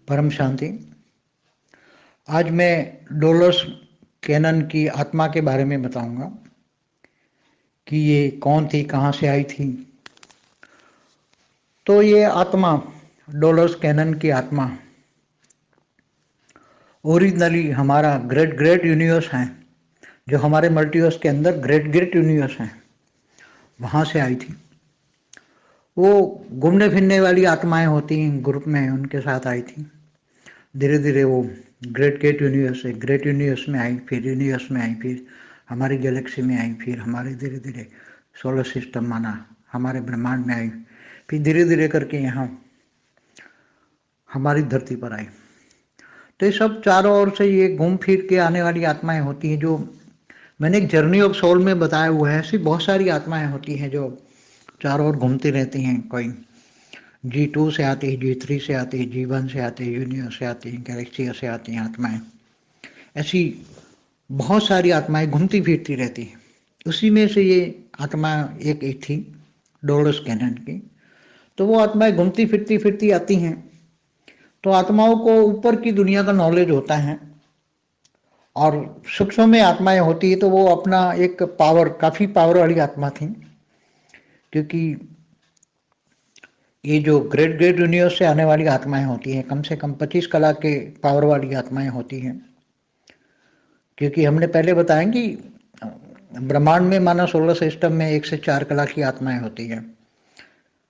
परम शांति। आज मैं डोलोस कैनन की आत्मा के बारे में बताऊंगा कि ये कौन थी, कहाँ से आई थी। तो ये आत्मा, डोलोस कैनन की आत्मा ओरिजिनली हमारा ग्रेट ग्रेट यूनिवर्स है, जो हमारे मल्टीवर्स के अंदर ग्रेट ग्रेट यूनिवर्स है, वहाँ से आई थी। वो घूमने फिरने वाली आत्माएं होती हैं, ग्रुप में उनके साथ आई थी। धीरे धीरे वो ग्रेट ग्रेट यूनिवर्स से ग्रेट यूनिवर्स में आई, फिर यूनिवर्स में आई, फिर हमारी गैलेक्सी में आई, फिर हमारे धीरे धीरे सोलर सिस्टम माना, हमारे ब्रह्मांड में आई, फिर धीरे धीरे करके यहाँ हमारी धरती पर आई। तो ये सब चारों ओर से ये घूम फिर के आने वाली आत्माएं होती हैं, जो मैंने एक जर्नी ऑफ सोल में बताया हुआ है। ऐसी बहुत सारी आत्माएं होती हैं जो चारों ओर घूमती रहती हैं। कोई G2 से आती है, G3 से आती है, G1 से आती है, यूनिवर्स से आती है, गैलेक्सी से आती हैं आत्माएं। ऐसी बहुत सारी आत्माएं घूमती फिरती रहती हैं। उसी में से ये आत्मा एक थी, डोलोस कैनन की। तो वो आत्माएं घूमती फिरती आती हैं। तो आत्माओं को ऊपर की दुनिया का नॉलेज होता है, और सूक्ष्म में आत्माएं होती है तो वो अपना एक पावर, काफ़ी पावर वाली आत्मा थी। क्योंकि ये जो ग्रेट ग्रेट यूनिवर्स से आने वाली आत्माएं होती हैं, कम से कम 25 कला के पावर वाली आत्माएं होती हैं। क्योंकि हमने पहले बताया कि ब्रह्मांड में माना सोलर सिस्टम में 1 से 4 कला की आत्माएं होती हैं,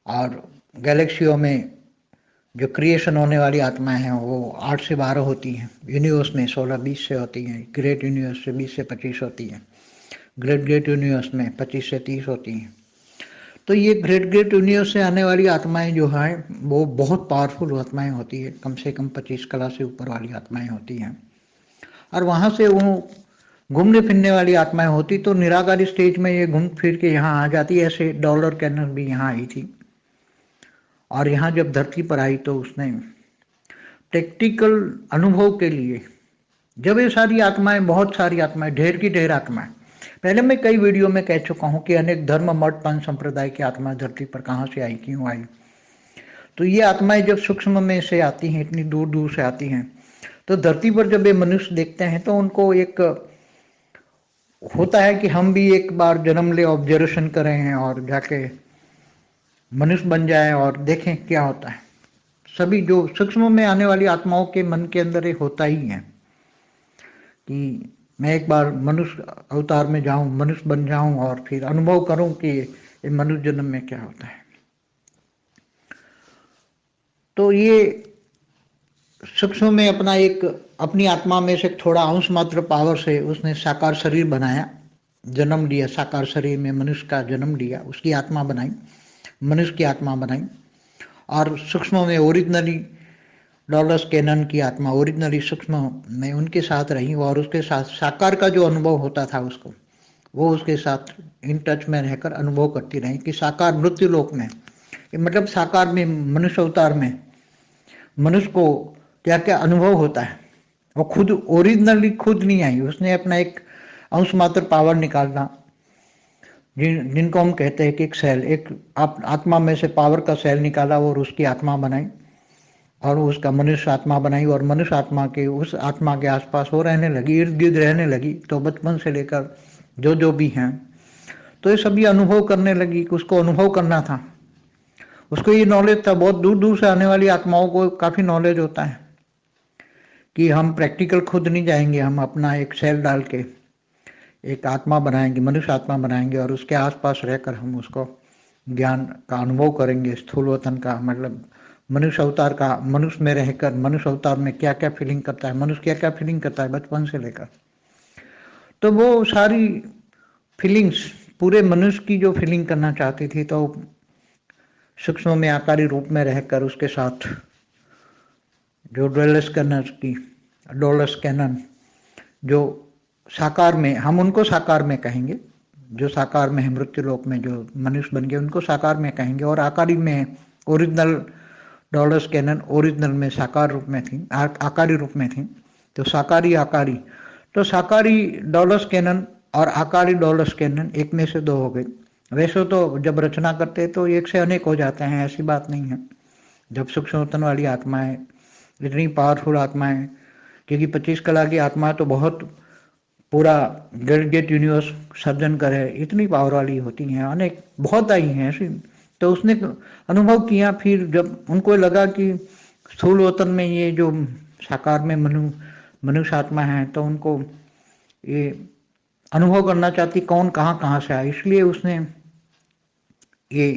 और गैलेक्सियों में जो क्रिएशन होने वाली आत्माएं हैं वो 8 से 12 होती हैं। यूनिवर्स में 16-20 से होती हैं। ग्रेट यूनिवर्स से 20 से 25 होती हैं। ग्रेट ग्रेट यूनिवर्स में 25 से 30 होती हैं। तो ये ग्रेट ग्रेट यूनिवर्स से आने वाली आत्माएं जो हैं वो बहुत पावरफुल आत्माएं होती है। कम से कम 25 कला से ऊपर वाली आत्माएं होती हैं, और वहाँ से वो घूमने फिरने वाली आत्माएं होती। तो निराकारी स्टेज में ये घूम फिर के यहाँ आ जाती। ऐसे डॉलर कैनन भी यहाँ आई थी, और यहाँ जब धरती पर आई तो उसने प्रैक्टिकल अनुभव के लिए, जब ये सारी आत्माएं, बहुत सारी आत्माएं, ढेर की ढेर आत्माएं, पहले मैं कई वीडियो में कह चुका हूँ कि अनेक धर्म मठ पंथ संप्रदाय की आत्मा धरती पर कहाँ से आई, क्यों आई। तो ये आत्माएं जब सूक्ष्म में से आती हैं, इतनी दूर दूर से आती हैं, तो धरती पर जब ये मनुष्य देखते हैं तो उनको एक होता है कि हम भी एक बार जन्म ले, ऑब्जर्वेशन करें हैं और जाके मनुष्य बन जाए और देखें क्या होता है। सभी जो सूक्ष्म में आने वाली आत्माओं के मन के अंदर एक होता ही है कि मैं एक बार मनुष्य अवतार में जाऊं, मनुष्य बन जाऊं, और फिर अनुभव करूं कि ये मनुष्य जन्म में क्या होता है। तो ये सूक्ष्म में अपना एक, अपनी आत्मा में से थोड़ा अंश मात्र पावर से उसने साकार शरीर बनाया, जन्म लिया। साकार शरीर में मनुष्य का जन्म लिया, उसकी आत्मा बनाई, मनुष्य की आत्मा बनाई। और सूक्ष्म में ओरिजिनली डॉलर्स कैनन की आत्मा ओरिजिनली सूक्ष्म में उनके साथ रही, और उसके साथ साकार का जो अनुभव होता था उसको, वो उसके साथ इन टच में रहकर अनुभव करती रही कि साकार मृत्यु लोक में, मतलब साकार में, मनुष्य अवतार में मनुष्य को क्या क्या अनुभव होता है। वो खुद ओरिजिनली खुद नहीं आई, उसने अपना एक अंश मात्र पावर निकालना, जिनको हम कहते हैं कि एक सेल, एक आत्मा में से पावर का सेल निकाला और उसकी आत्मा बनाई, और उसका मनुष्य आत्मा बनाई, और मनुष्य आत्मा के उस आत्मा के आसपास वो रहने लगी, इर्द गिर्द रहने लगी। तो बचपन से लेकर जो भी हैं, तो ये सभी अनुभव करने लगी। उसको अनुभव करना था, उसको ये नॉलेज था। बहुत दूर दूर से आने वाली आत्माओं को काफ़ी नॉलेज होता है कि हम प्रैक्टिकल खुद नहीं जाएंगे, हम अपना एक सेल डाल के एक आत्मा बनाएंगे, मनुष्य आत्मा बनाएंगे, और उसके आसपास रहकर हम उसको ज्ञान का अनुभव करेंगे। स्थूल वतन का मतलब मनुष्य अवतार का, मनुष्य में रहकर मनुष्य अवतार में क्या क्या फीलिंग करता है, मनुष्य क्या क्या फीलिंग करता है बचपन से लेकर। तो वो सारी फीलिंग्स पूरे मनुष्य की जो फीलिंग करना चाहती थी, तो सूक्ष्म में आकारी रूप में रहकर उसके साथ जो डोलस कैनन जो साकार में, हम उनको साकार में कहेंगे, जो साकार में है मृत्यु लोक में जो मनुष्य बन गए उनको साकार में कहेंगे, और आकारी में ओरिजिनल डॉलर्स कैनन ओरिजिनल में साकार रूप में थी, आकारी रूप में थी। तो साकारी आकारी, तो साकारी डॉलर्स कैनन और आकारी डॉलर्स कैनन एक में से दो हो गए। वैसे तो जब रचना करते तो एक से अनेक हो जाते हैं, ऐसी बात नहीं है। जब सूक्ष्म वाली आत्माएं इतनी पावरफुल आत्मा है, क्योंकि 25 कला की आत्मा तो बहुत पूरा डेलीगेट यूनिवर्स सर्जन करे, इतनी पावर वाली होती हैं, अनेक बहुत आई हैं ऐसी। तो उसने अनुभव किया, फिर जब उनको लगा कि स्थूल वतन में ये जो साकार में मनुष्य आत्मा है, तो उनको ये अनुभव करना चाहती कौन कहाँ कहाँ से आया। इसलिए उसने ये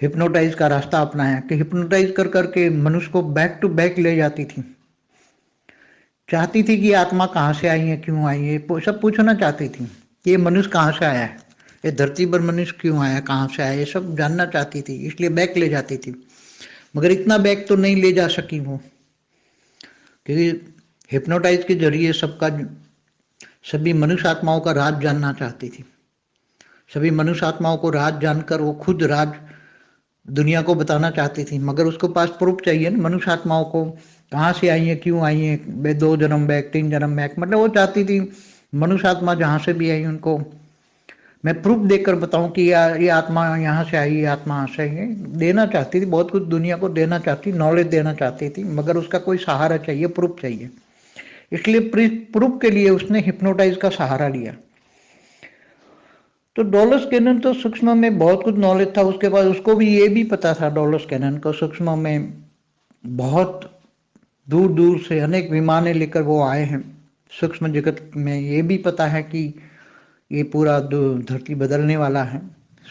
हिप्नोटाइज का रास्ता अपनाया कि हिप्नोटाइज कर करके मनुष्य को बैक टू बैक ले जाती थी। चाहती थी कि आत्मा कहाँ से आई है, क्यों आई है, सब पूछना चाहती थी कि ये मनुष्य कहाँ से आया है, ये धरती पर मनुष्य क्यों आया, कहाँ से आया, ये सब जानना चाहती थी, इसलिए बैक ले जाती थी। मगर इतना बैक तो नहीं ले जा सकी वो, क्योंकि हिप्नोटाइज के जरिए सभी मनुष्य आत्माओं का राज जानना चाहती थी। सभी मनुष्य आत्माओं को राज जानकर वो खुद राज दुनिया को बताना चाहती थी, मगर उसको पास प्रूफ चाहिए ना मनुष्य आत्माओं को, कहाँ से आई है, क्यों आई है, 2 जन्म बैक, 3 जन्म बैक। मतलब वो चाहती थी मनुष्य आत्मा जहाँ से भी आई उनको मैं प्रूफ देकर बताऊं कि ये आत्मा यहाँ से आई, ये आत्मा यहाँ से आई है। देना चाहती थी, बहुत कुछ दुनिया को देना चाहती, नॉलेज देना चाहती थी, मगर उसका कोई सहारा चाहिए, प्रूफ चाहिए। इसलिए प्रूफ के लिए उसने हिप्नोटाइज का सहारा लिया। तो डॉलर्स कैनन तो सूक्ष्म में बहुत कुछ नॉलेज था उसके पास, उसको भी ये भी पता था डॉलर्स कैनन को सूक्ष्म में बहुत दूर दूर से अनेक विमानें लेकर वो आए हैं। सूक्ष्म जगत में ये भी पता है कि ये पूरा धरती बदलने वाला है।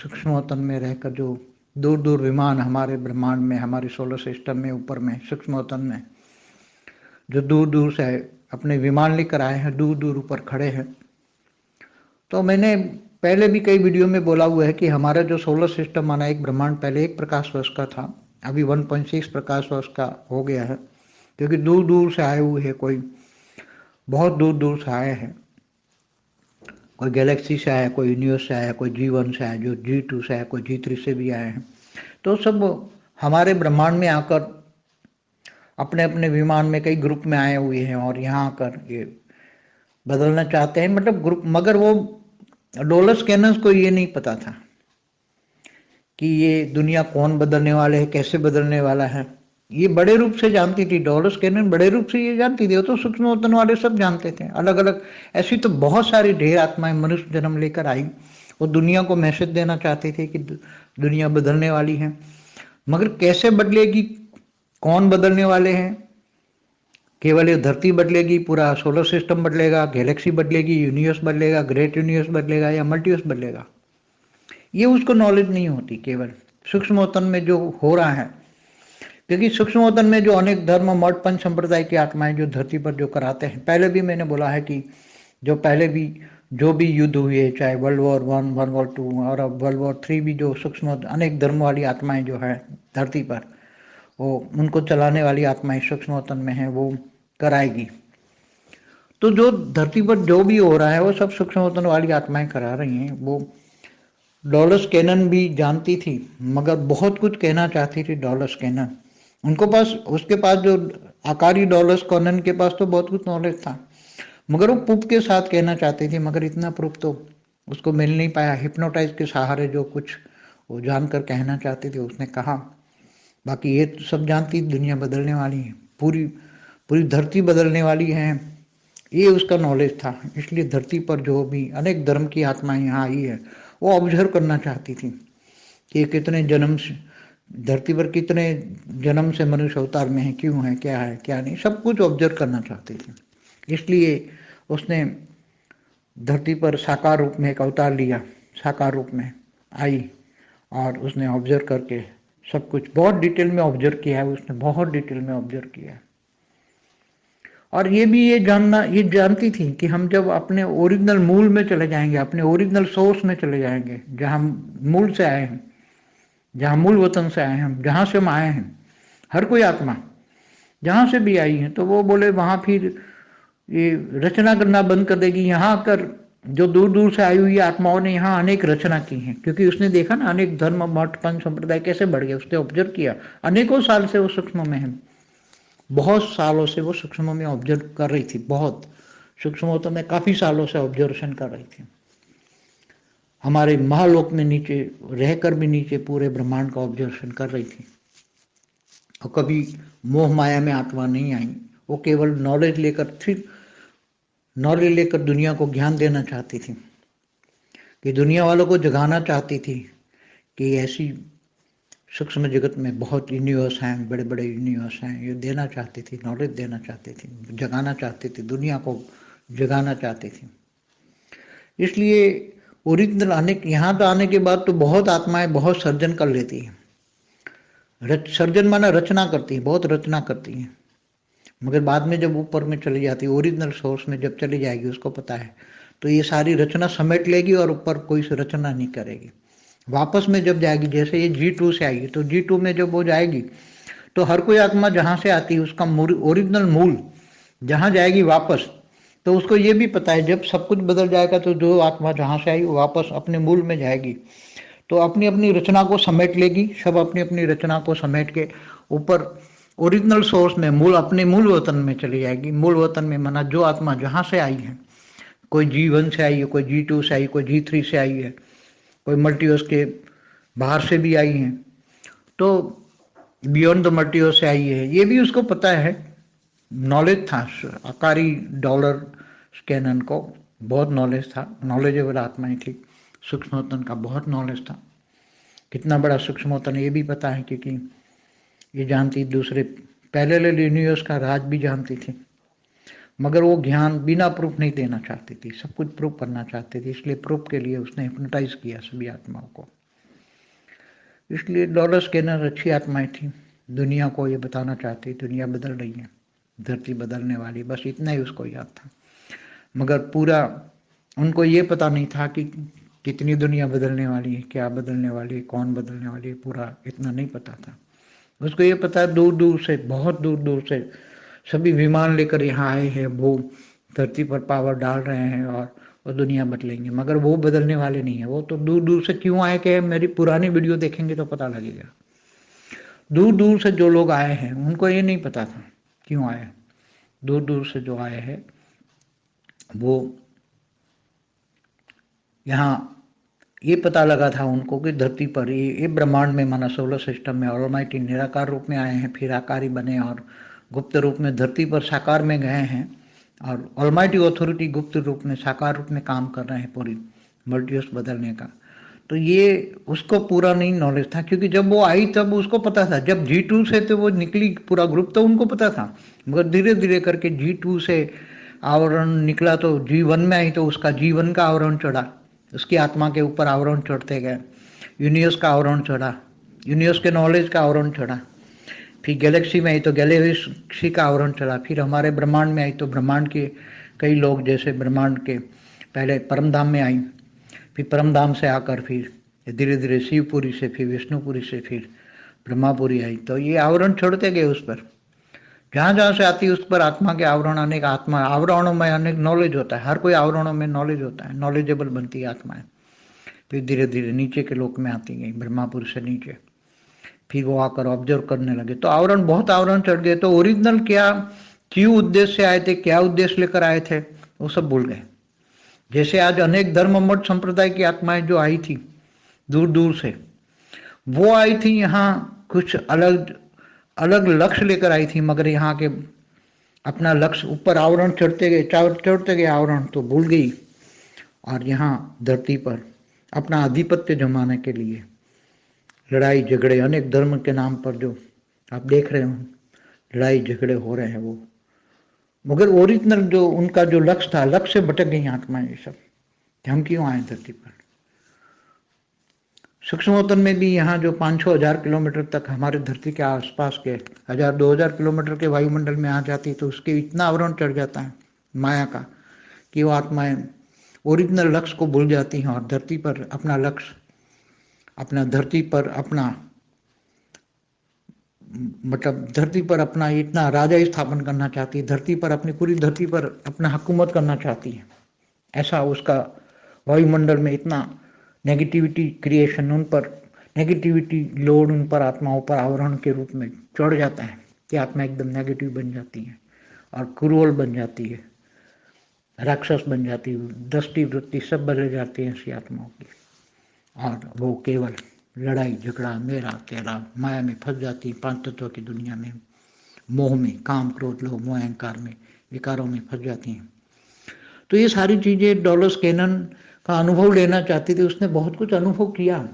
सूक्ष्म वतन में रहकर जो दूर दूर विमान हमारे ब्रह्मांड में, हमारे सोलर सिस्टम में, ऊपर में सूक्ष्म वतन में जो दूर दूर से अपने विमान लेकर आए हैं, दूर दूर ऊपर खड़े हैं। तो मैंने पहले भी कई वीडियो में बोला हुआ है कि हमारा जो सोलर सिस्टम माना एक ब्रह्मांड पहले 1 प्रकाश वर्ष का था, अभी 1.6 प्रकाश वर्ष का हो गया है, क्योंकि दूर दूर से आए हुए हैं, कोई बहुत दूर दूर से आए हैं, कोई गैलेक्सी से आया, कोई यूनिवर्स से आया, कोई G1 से आया, जो G2 से आया, कोई G3 से भी आए हैं। तो सब हमारे ब्रह्मांड में आकर अपने अपने विमान में कई ग्रुप में आए हुए हैं और यहाँ आकर ये बदलना चाहते हैं, मतलब ग्रुप। मगर वो डॉलर्स कैनन्स को ये नहीं पता था कि ये दुनिया कौन बदलने वाले है, कैसे बदलने वाला है। ये बड़े रूप से जानती थी, डॉलर्स कैनन बड़े रूप से ये जानती थी, वो तो सूक्ष्म वतन वाले सब जानते थे अलग अलग। ऐसी तो बहुत सारी ढेर आत्माएं मनुष्य जन्म लेकर आई, वो दुनिया को मैसेज देना चाहते थे कि दुनिया बदलने वाली है, मगर कैसे बदलेगी, कौन बदलने वाले हैं। केवल ये धरती बदलेगी, पूरा सोलर सिस्टम बदलेगा, गैलेक्सी बदलेगी, यूनिवर्स बदलेगा, ग्रेट यूनिवर्स बदलेगा या मल्टीवर्स बदलेगा, ये उसको नॉलेज नहीं होती। केवल सूक्ष्म वतन में जो हो रहा है, क्योंकि सूक्ष्म वतन में जो अनेक धर्म मठ पंच संप्रदाय की आत्माएं जो धरती पर जो कराते हैं, पहले भी मैंने बोला है कि जो पहले भी जो भी युद्ध हुए, चाहे वर्ल्ड वॉर 1, वर्ल्ड वॉर 2 और अब वर्ल्ड वॉर 3 भी, जो सूक्ष्म अनेक धर्म वाली आत्माएं जो है धरती पर, वो उनको चलाने वाली आत्माएं सूक्ष्म वतन में है, वो कराएगी। तो जो धरती पर जो भी हो रहा है वो सब सूक्ष्म वतन वाली आत्माएं करा रही हैं। वो डॉलर्स कैनन भी जानती थी, मगर बहुत कुछ कहना चाहती थी डॉलर्स कैनन। उनको पास, उसके पास जो आकारी डॉलर्स कैनन के पास तो बहुत कुछ नॉलेज था, मगर वो प्रूफ के साथ कहना चाहती थी, मगर इतना प्रूफ तो उसको मिल नहीं पाया। हिप्नोटाइज के सहारे जो कुछ वो जानकर कहना चाहती थी उसने कहा। बाकी ये तो सब जानती दुनिया बदलने वाली है, पूरी पूरी धरती बदलने वाली है, ये उसका नॉलेज था। इसलिए धरती पर जो भी अनेक धर्म की आत्माएं यहाँ आई है, वो ऑब्जर्व करना चाहती थी कि कितने जन्म से धरती पर, कितने जन्म से मनुष्य अवतार में है, क्यों है, क्या नहीं, सब कुछ ऑब्जर्व करना चाहती थी। इसलिए उसने धरती पर साकार रूप में एक अवतार लिया, साकार रूप में आई और उसने ऑब्जर्व करके सब कुछ बहुत डिटेल में ऑब्जर्व किया है, उसने बहुत डिटेल में ऑब्जर्व किया है। और ये भी ये जानती थी कि हम जब अपने ओरिजिनल मूल में चले जाएंगे, अपने ओरिजिनल सोर्स में चले जाएंगे, जहाँ मूल से आए हैं, जहाँ मूल वतन से आए हैं, जहाँ से हम आए हैं, हर कोई आत्मा जहाँ से भी आई है, तो वो बोले वहाँ फिर ये रचना करना बंद कर देगी। यहाँ आकर जो दूर दूर से आई हुई आत्माओं ने यहाँ अनेक रचना की है, क्योंकि उसने देखा ना अनेक धर्म मठ पंच संप्रदाय कैसे बढ़ गए, उसने ऑब्जर्व किया। अनेकों साल से वो सूक्ष्म में है, बहुत सालों से वो सूक्ष्म में ऑब्जर्व कर रही थी, बहुत सूक्ष्म तो मैं काफी सालों से ऑब्जर्वेशन कर रही थी। हमारे महालोक में नीचे रहकर भी नीचे पूरे ब्रह्मांड का ऑब्जर्वेशन कर रही थी। और कभी मोह माया में आत्मा नहीं आई। वो केवल नॉलेज लेकर दुनिया को ज्ञान देना चाहती थी, कि दुनिया वालों को जगाना चाहती थी कि ऐसी सूक्ष्म जगत में बहुत यूनिवर्स हैं, बड़े बड़े यूनिवर्स हैं। ये देना चाहती थी, नॉलेज देना चाहती थी, जगाना चाहती थी, दुनिया को जगाना चाहती थी। इसलिए ओरिजिनल यहाँ तो आने के बाद तो बहुत आत्माएं बहुत सर्जन कर लेती हैं। सर्जन माना रचना करती है, बहुत रचना करती हैं, मगर बाद में जब ऊपर में चली जाती है, ओरिजिनल सोर्स में जब चली जाएगी, उसको पता है, तो ये सारी रचना समेट लेगी और ऊपर कोई रचना नहीं करेगी। वापस में जब जाएगी, जैसे ये G2 से आएगी, तो G2 में जब वो जाएगी तो हर कोई आत्मा जहाँ से आती है उसका ओरिजिनल मूल जहाँ जाएगी वापस, तो उसको ये भी पता है जब सब कुछ बदल जाएगा तो जो आत्मा जहाँ से आई वो वापस अपने मूल में जाएगी, तो अपनी अपनी रचना को समेट लेगी। सब अपनी अपनी रचना को समेट के ऊपर ओरिजिनल सोर्स में अपने मूल वतन में चली जाएगी। मूल वतन में माना जो आत्मा जहाँ से आई है, कोई G1 से आई है, कोई G2 से आई, कोई G3 से आई है, कोई मल्टीवर्स के बाहर से भी आई है, तो बियॉन्ड द मल्टीवर्स से आई है, ये भी उसको पता है। नॉलेज था आकारी डॉलर स्कैनन को, बहुत नॉलेज था, नॉलेजेबल आत्माएं थी। सूक्ष्मोतन का बहुत नॉलेज था। कितना बड़ा सूक्ष्मोतन ये भी पता है, क्योंकि ये जानती दूसरे पैरेलल यूनिवर्स का राज भी जानती थी, मगर वो ज्ञान बिना प्रूफ नहीं देना चाहती थी, सब कुछ प्रूफ करना चाहती थी। इसलिए प्रूफ के लिए उसने हिप्नोटाइज किया सभी आत्माओं को। इसलिए डॉलर स्कैनर अच्छी आत्माएं थी, दुनिया को ये बताना चाहती दुनिया बदल रही है, धरती बदलने वाली, बस इतना ही उसको याद था। मगर पूरा उनको ये पता नहीं था कि कितनी दुनिया बदलने वाली है, क्या बदलने वाली है, कौन बदलने वाली है, पूरा इतना नहीं पता था। उसको ये पता है दूर दूर से, बहुत दूर दूर से सभी विमान लेकर यहाँ आए हैं, वो धरती पर पावर डाल रहे हैं और वो दुनिया बदलेंगे, मगर वो बदलने वाले नहीं है। वो तो दूर दूर से क्यों आए, कि मेरी पुरानी वीडियो देखेंगे तो पता लगेगा। दूर दूर से जो लोग आए हैं उनको ये नहीं पता था क्यों आए। दूर दूर से जो आए हैं वो यहाँ ये पता लगा था उनको कि धरती पर ये ब्रह्मांड में माना सोलर सिस्टम में ऑलमाइटी निराकार रूप में आए हैं, फिर आकारी बने और गुप्त रूप में धरती पर साकार में गए हैं, और ऑलमाइटी अथॉरिटी गुप्त रूप में साकार रूप में काम कर रहे हैं पूरी मल्टीवर्स बदलने का। तो ये उसको पूरा नहीं नॉलेज था, क्योंकि जब वो आई तब उसको पता था, जब G2 से तो वो निकली पूरा ग्रुप तो उनको पता था, मगर धीरे धीरे करके G2 से आवरण निकला तो G1 में आई तो उसका G1 का आवरण चढ़ा, उसकी आत्मा के ऊपर आवरण चढ़ते गए, यूनिवर्स का आवरण चढ़ा, यूनिवर्स के नॉलेज का आवरण चढ़ा, फिर गैलेक्सी में आई तो गैलेक्सी का आवरण चढ़ा, फिर हमारे ब्रह्मांड में आई तो ब्रह्मांड के कई लोग, जैसे ब्रह्मांड के पहले परमधाम में आई, फिर परमधाम से आकर फिर धीरे धीरे शिवपुरी से, फिर विष्णुपुरी से, फिर ब्रह्मापुरी आई। तो ये आवरण चढ़ते गए उस पर, जहाँ जहाँ से आती है उस पर आत्मा के आवरण, अनेक आत्मा आवरणों में अनेक नॉलेज होता है, हर कोई आवरणों में नॉलेज होता है, नॉलेजेबल बनती है आत्माएं। फिर धीरे धीरे नीचे के लोक में आती गई, ब्रह्मापुर से नीचे, फिर वो आकर ऑब्जर्व करने लगे, तो आवरण बहुत आवरण चढ़ गए। तो ओरिजिनल क्या, क्यों उद्देश्य से आए थे, क्या उद्देश्य लेकर आए थे, वो सब भूल गए। जैसे आज अनेक धर्म मठ संप्रदाय की आत्माएं जो आई थी दूर दूर से, वो आई थी यहाँ कुछ अलग अलग लक्ष्य लेकर आई थी, मगर यहाँ के अपना लक्ष्य ऊपर आवरण चढ़ते गए आवरण तो भूल गई, और यहाँ धरती पर अपना आधिपत्य जमाने के लिए लड़ाई झगड़े अनेक धर्म के नाम पर जो आप देख रहे हो लड़ाई झगड़े हो रहे हैं, वो मगर ओरिजिनल जो उनका जो लक्ष्य था, लक्ष्य से भटक गई आत्माएं। ये सब हम क्यों आए धरती पर। सूक्ष्मोतन में भी यहाँ जो 500-1000 किलोमीटर तक हमारे धरती के आसपास के 1000-2000 किलोमीटर के वायुमंडल में आ जाती है, तो उसके इतना आवरण चढ़ जाता है माया का कि वो आत्माएं ओरिजिनल लक्ष्य को भूल जाती हैं, और धरती पर अपना लक्ष्य, अपना धरती पर अपना मतलब धरती पर अपना इतना राजा स्थापन करना चाहती है, धरती पर अपनी पूरी धरती पर अपना हुकूमत करना चाहती है। ऐसा उसका वायुमंडल में इतना नेगेटिविटी क्रिएशन, उन पर नेगेटिविटी लोड उन पर आत्माओं पर आवरण के रूप में चढ़ जाता है कि आत्मा एकदम नेगेटिव बन जाती है और क्रूअल बन जाती है, राक्षस बन जाती है, दृष्टि वृत्ति सब बदल जाती है ऐसी आत्माओं की, और वो केवल लड़ाई झगड़ा मेरा तेरा माया में फंस जाती है, 5 तत्वों की दुनिया में मोह में, काम क्रोध लोभ मोह अहंकार में, विकारों में फंस जाती हैं। तो ये सारी चीजें डॉलर्स कैनन का अनुभव लेना चाहती थी। उसने बहुत कुछ अनुभव किया,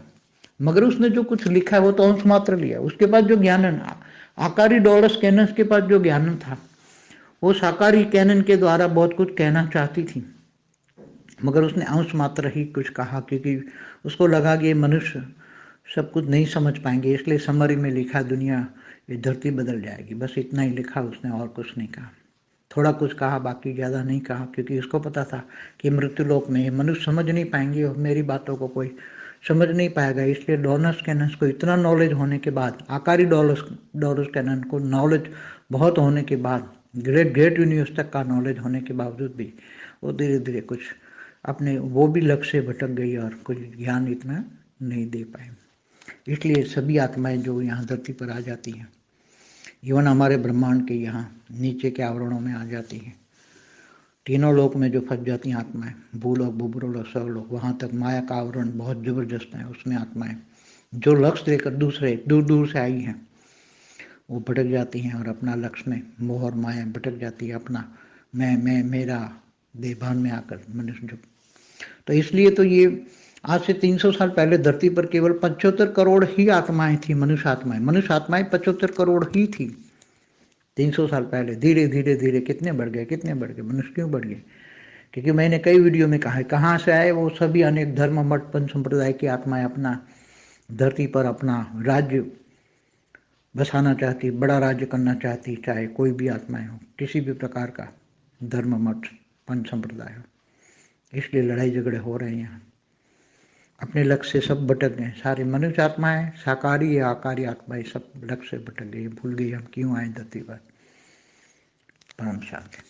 मगर उसने जो कुछ लिखा है वो तो अंश मात्र लिया। उसके पास जो ज्ञान है, आकारी डॉलर्स कैनन के पास जो ज्ञान था, वो साकारी कैनन के द्वारा बहुत कुछ कहना चाहती थी, मगर उसने अंश मात्र ही कुछ कहा, क्योंकि उसको लगा कि ये मनुष्य सब कुछ नहीं समझ पाएंगे, इसलिए समरी में लिखा दुनिया ये धरती बदल जाएगी, बस इतना ही लिखा उसने, और कुछ नहीं कहा। थोड़ा कुछ कहा, बाकी ज़्यादा नहीं कहा, क्योंकि उसको पता था कि मृत्युलोक में ये मनुष्य समझ नहीं पाएंगे और मेरी बातों को कोई समझ नहीं पाएगा। इसलिए डॉलर्स कैनन को इतना नॉलेज होने के बाद, आकारी डॉलर्स कैनन को नॉलेज बहुत होने के बाद, ग्रेट यूनिवर्स तक का नॉलेज होने के बावजूद भी वो धीरे धीरे कुछ अपने वो भी लक्ष्य से भटक गई और कुछ ज्ञान इतना नहीं दे पाए। इसलिए सभी आत्माएं जो यहाँ धरती पर आ जाती हैं, इवन हमारे ब्रह्मांड के यहाँ नीचे के आवरणों में आ जाती हैं, तीनों लोक में जो फंस जाती हैं आत्माएं, भूलोक भूब्रलोक स्वरलोक, वहाँ तक माया का आवरण बहुत जबरदस्त है, उसमें आत्माएं जो लक्ष्य लेकर दूसरे दूर दूर से आई हैं वो भटक जाती हैं और अपना लक्ष्य में मोह और माया भटक जाती है, अपना मैं मेरा देभान में आकर मनुष्य जो। तो इसलिए तो ये आज से 300 साल पहले धरती पर केवल 75 करोड़ ही आत्माएं थी, मनुष्य आत्माएं 75 करोड़ ही थी 300 साल पहले। धीरे धीरे धीरे कितने बढ़ गए मनुष्य क्यों बढ़ गए? क्योंकि मैंने कई वीडियो में कहा है कहाँ से आए वो सभी अनेक धर्म मठ पंच संप्रदाय की आत्माएं अपना धरती पर अपना राज्य बसाना चाहती, बड़ा राज्य करना चाहती, चाहे कोई भी आत्माएं हो, किसी भी प्रकार का धर्म मठ पंच संप्रदाय हो। इसलिए लड़ाई झगड़े हो रहे हैं, अपने लक्ष्य से सब भटक गए। सारी मनुष्य आत्माएं, साकारी या आकारी आत्माएं सब लक्ष्य से भटक गई, भूल गई हम क्यों आए धरती पर। परम शांति।